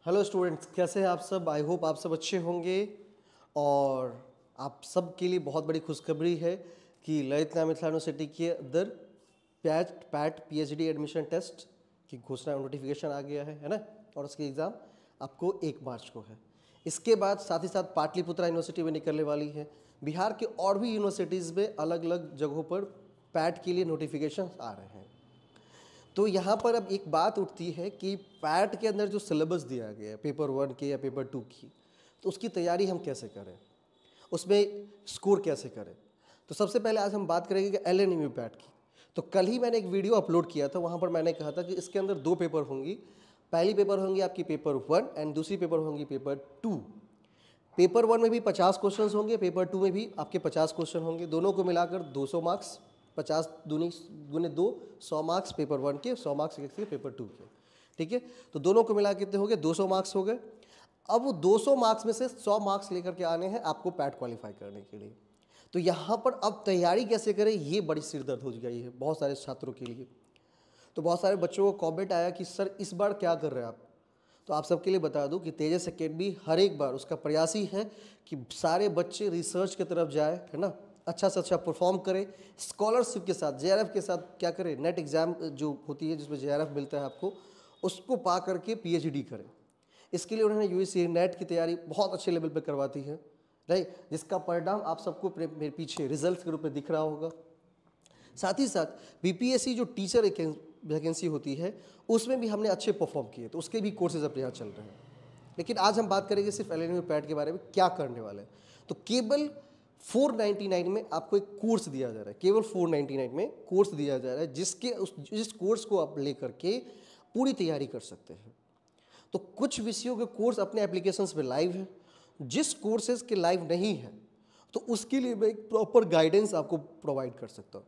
Hello students, कैसे हैं आप सब। आई होप आप सब अच्छे होंगे। और आप सब के लिए बहुत बड़ी खुशखबरी है कि ललित नारायण मिथिला यूनिवर्सिटी के अंदर पैट पीएचडी एडमिशन टेस्ट की घोषणा नोटिफिकेशन आ गया है ना। और उसकी एग्ज़ाम आपको 1 मार्च को है। इसके बाद साथ ही साथ पाटलिपुत्रा यूनिवर्सिटी में निकलने वाली है। बिहार के और भी यूनिवर्सिटीज़ में अलग अलग जगहों पर पैट के लिए नोटिफिकेशन आ रहे हैं। तो यहाँ पर अब एक बात उठती है कि पैट के अंदर जो सिलेबस दिया गया है पेपर 1 के या पेपर 2 की, तो उसकी तैयारी हम कैसे करें, उसमें स्कोर कैसे करें। तो सबसे पहले आज हम बात करेंगे कि एलएनएमयू पैट की। तो कल ही मैंने एक वीडियो अपलोड किया था, वहाँ पर मैंने कहा था कि इसके अंदर 2 पेपर होंगी। पहली पेपर होंगी आपकी पेपर 1 एंड दूसरी पेपर होंगी पेपर 2। पेपर 1 में भी 50 क्वेश्चन होंगे, पेपर 2 में भी आपके 50 क्वेश्चन होंगे। दोनों को मिलाकर 200 मार्क्स, 50 दूनी गुने 2, 100 मार्क्स पेपर 1 के, 100 मार्क्स के पेपर 2 के। ठीक है, तो दोनों को मिला कितने हो गए, 200 मार्क्स हो गए। अब वो 200 मार्क्स में से 100 मार्क्स लेकर के आने हैं आपको पैट क्वालिफाई करने के लिए। तो यहाँ पर अब तैयारी कैसे करें, ये बड़ी सिरदर्द हो गई है बहुत सारे छात्रों के लिए। तो बहुत सारे बच्चों को कमेंट आया कि सर इस बार क्या कर रहे हैं आप। तो आप सबके लिए बता दूं कि तेजस एकेडमी हर एक बार उसका प्रयास ही है कि सारे बच्चे रिसर्च की तरफ जाए, है ना, अच्छा से अच्छा परफॉर्म करें। स्कॉलरशिप के साथ जेआरएफ के साथ क्या करें, नेट एग्ज़ाम जो होती है जिसमें जेआरएफ मिलता है आपको, उसको पा करके पीएचडी करें। इसके लिए उन्होंने यूजीसी नेट की तैयारी बहुत अच्छे लेवल पर करवाती है, राइट, जिसका परिणाम आप सबको मेरे पीछे रिजल्ट के रूप में दिख रहा होगा। साथ ही साथ बीपीएससी जो टीचर वैकेंसी होती है उसमें भी हमने अच्छे परफॉर्म किए, तो उसके भी कोर्सेज अपने यहाँ चल रहे हैं। लेकिन आज हम बात करेंगे सिर्फ एलएनएमयू पैट के बारे में, क्या करने वाले हैं। तो केवल 499 में आपको एक कोर्स दिया जा रहा है, केवल 499 में कोर्स दिया जा रहा है, जिस कोर्स को आप लेकर के पूरी तैयारी कर सकते हैं। तो कुछ विषयों के कोर्स अपने एप्लीकेशंस पे लाइव है, जिस कोर्सेज के लाइव नहीं है तो उसके लिए मैं एक प्रॉपर गाइडेंस आपको प्रोवाइड कर सकता हूँ।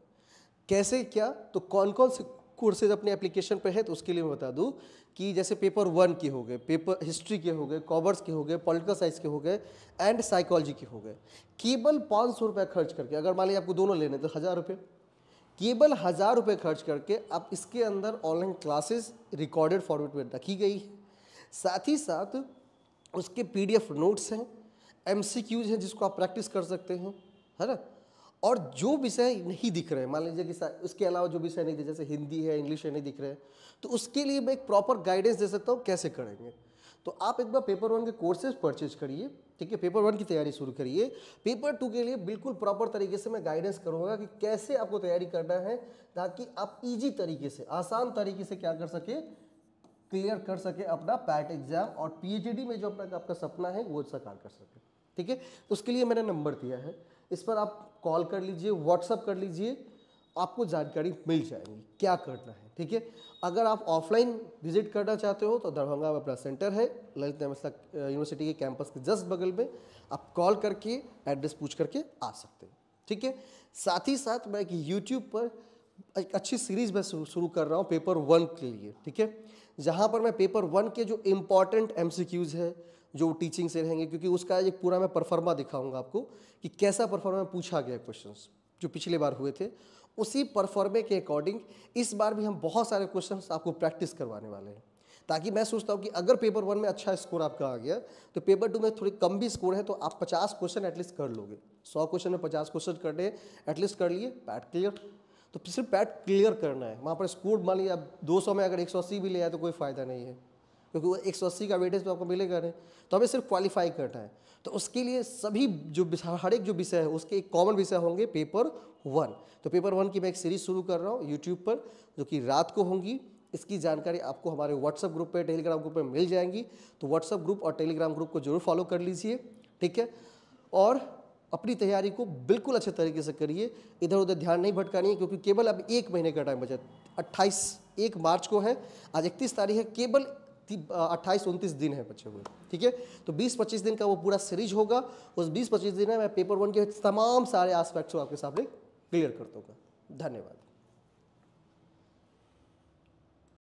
कैसे क्या, तो कौन कौन से कोर्सेज अपने एप्लीकेशन पे है, तो उसके लिए मैं बता दूं कि जैसे पेपर 1 के हो गए, पेपर हिस्ट्री के हो गए, कॉमर्स के हो गए, पॉलिटिकल साइंस के हो गए एंड साइकोलॉजी के हो गए। केवल 500 रुपये खर्च करके, अगर मान लीजिए आपको दोनों लेने तो 1000 रुपये, केवल 1000 रुपये खर्च करके आप इसके अंदर ऑनलाइन क्लासेस रिकॉर्डेड फॉर्मेट में रखी गई है। साथ ही साथ उसके पीडीएफ नोट्स हैं, एमसीक्यूज हैं जिसको आप प्रैक्टिस कर सकते हैं, है ना। और जो विषय नहीं दिख रहे हैं, मान लीजिए कि उसके अलावा जो विषय नहीं दिख, जैसे हिंदी है, इंग्लिश है, नहीं दिख रहे हैं, तो उसके लिए मैं एक प्रॉपर गाइडेंस दे सकता हूँ कैसे करेंगे। तो आप एक बार पेपर 1 के कोर्सेज परचेज करिए, ठीक है, पेपर 1 की तैयारी शुरू करिए। पेपर 2 के लिए बिल्कुल प्रॉपर तरीके से मैं गाइडेंस करूँगा कि कैसे आपको तैयारी करना है, ताकि आप ईजी तरीके से, आसान तरीके से क्या कर सके, क्लियर कर सके अपना पैट एग्जाम और पीएचडी में जो अपना आपका सपना है वो साकार कर सके। ठीक है, तो उसके लिए मैंने नंबर दिया है, इस पर आप कॉल कर लीजिए, व्हाट्सअप कर लीजिए, आपको जानकारी मिल जाएगी क्या करना है। ठीक है, अगर आप ऑफलाइन विजिट करना चाहते हो तो दरभंगा में अपना सेंटर है, ललित नारायण मिथिला यूनिवर्सिटी के कैंपस के जस्ट बगल में। आप कॉल करके एड्रेस पूछ करके आ सकते हैं। ठीक है, साथ ही साथ मैं यूट्यूब पर एक अच्छी सीरीज मैं शुरू कर रहा हूँ पेपर 1 के लिए। ठीक है, जहाँ पर मैं पेपर 1 के जो इम्पॉर्टेंट एमसीक्यूज है जो टीचिंग से रहेंगे, क्योंकि उसका एक पूरा मैं परफॉर्मा दिखाऊंगा आपको कि कैसा परफॉर्मा पूछा गया क्वेश्चंस जो पिछले बार हुए थे, उसी परफॉर्मे के अकॉर्डिंग इस बार भी हम बहुत सारे क्वेश्चंस आपको प्रैक्टिस करवाने वाले हैं। ताकि मैं सोचता हूँ कि अगर पेपर 1 में अच्छा स्कोर आपका आ गया तो पेपर 2 में थोड़ी कम भी स्कोर है तो आप 50 क्वेश्चन एटलीस्ट कर लोगे। 100 क्वेश्चन में 50 क्वेश्चन करने एटलीस्ट कर लिए, पैट क्लियर। तो सिर्फ पैट क्लियर करना है, वहाँ पर स्कोर मान लीजिए आप 200 में अगर 180 भी ले आए तो कोई फ़ायदा नहीं है, क्योंकि वो 180 का वेटेज तो आपको मिलेगा नहीं। तो हमें सिर्फ क्वालिफाई करना है। तो उसके लिए सभी जो हर एक जो विषय है उसके एक कॉमन विषय होंगे पेपर 1। तो पेपर 1 की मैं एक सीरीज़ शुरू कर रहा हूँ यूट्यूब पर, जो कि रात को होंगी। इसकी जानकारी आपको हमारे व्हाट्सअप ग्रुप पे, टेलीग्राम ग्रुप पे मिल जाएंगी। तो व्हाट्सअप ग्रुप और टेलीग्राम ग्रुप को जरूर फॉलो कर लीजिए। ठीक है, और अपनी तैयारी को बिल्कुल अच्छे तरीके से करिए, इधर उधर ध्यान नहीं भटकानी है, क्योंकि केवल अब 1 महीने का टाइम बचा। 1 मार्च को है, आज 31 तारीख है, केवल 28-29 दिन है बचे हुए। ठीक है, तो 20-25 दिन का वो पूरा सीरीज होगा। उस 20-25 दिन में मैं पेपर 1 के तमाम सारे एस्पेक्ट्स को आपके सामने क्लियर कर दूंगा। धन्यवाद।